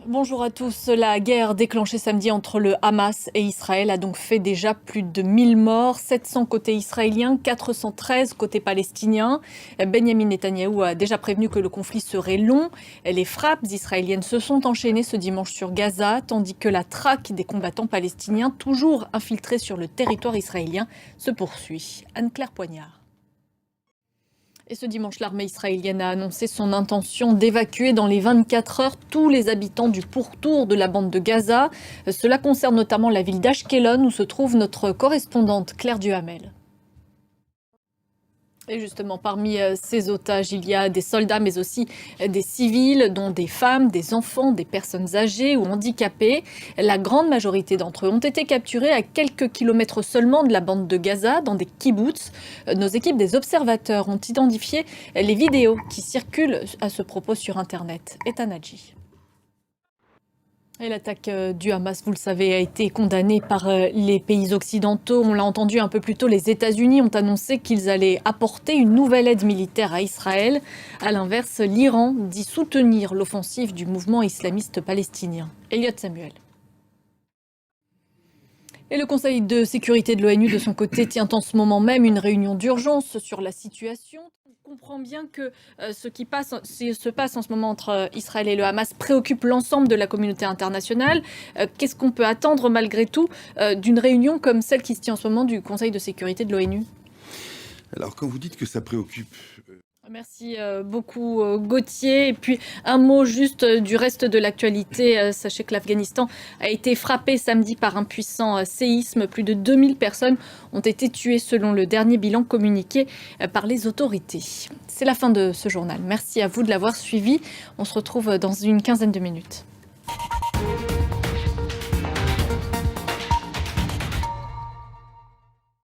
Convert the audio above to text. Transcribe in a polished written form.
Bonjour à tous. La guerre déclenchée samedi entre le Hamas et Israël a donc fait déjà plus de 1000 morts, 700 côté israélien, 413 côté palestinien. Benjamin Netanyahou a déjà prévenu que le conflit serait long. Les frappes israéliennes se sont enchaînées ce dimanche sur Gaza, tandis que la traque des combattants palestiniens, toujours infiltrés sur le territoire israélien, se poursuit. Anne-Claire Poignard. Et ce dimanche, l'armée israélienne a annoncé son intention d'évacuer dans les 24 heures tous les habitants du pourtour de la bande de Gaza. Cela concerne notamment la ville d'Ashkelon où se trouve notre correspondante Claire Duhamel. Et justement, parmi ces otages, il y a des soldats, mais aussi des civils, dont des femmes, des enfants, des personnes âgées ou handicapées. La grande majorité d'entre eux ont été capturés à quelques kilomètres seulement de la bande de Gaza, dans des kibboutz. Nos équipes des observateurs ont identifié les vidéos qui circulent à ce propos sur Internet. Etanadji. Et l'attaque du Hamas, vous le savez, a été condamnée par les pays occidentaux. On l'a entendu un peu plus tôt, les États-Unis ont annoncé qu'ils allaient apporter une nouvelle aide militaire à Israël. À l'inverse, l'Iran dit soutenir l'offensive du mouvement islamiste palestinien. Elliot Samuel. Et le Conseil de sécurité de l'ONU, de son côté, tient en ce moment même une réunion d'urgence sur la situation. On comprend bien que ce qui se passe en ce moment entre Israël et le Hamas préoccupe l'ensemble de la communauté internationale. Qu'est-ce qu'on peut attendre malgré tout d'une réunion comme celle qui se tient en ce moment du Conseil de sécurité de l'ONU ? Alors, quand vous dites que ça préoccupe, Merci beaucoup Gauthier. Et puis un mot juste du reste de l'actualité. Sachez que l'Afghanistan a été frappé samedi par un puissant séisme. Plus de 2000 personnes ont été tuées selon le dernier bilan communiqué par les autorités. C'est la fin de ce journal. Merci à vous de l'avoir suivi. On se retrouve dans une quinzaine de minutes.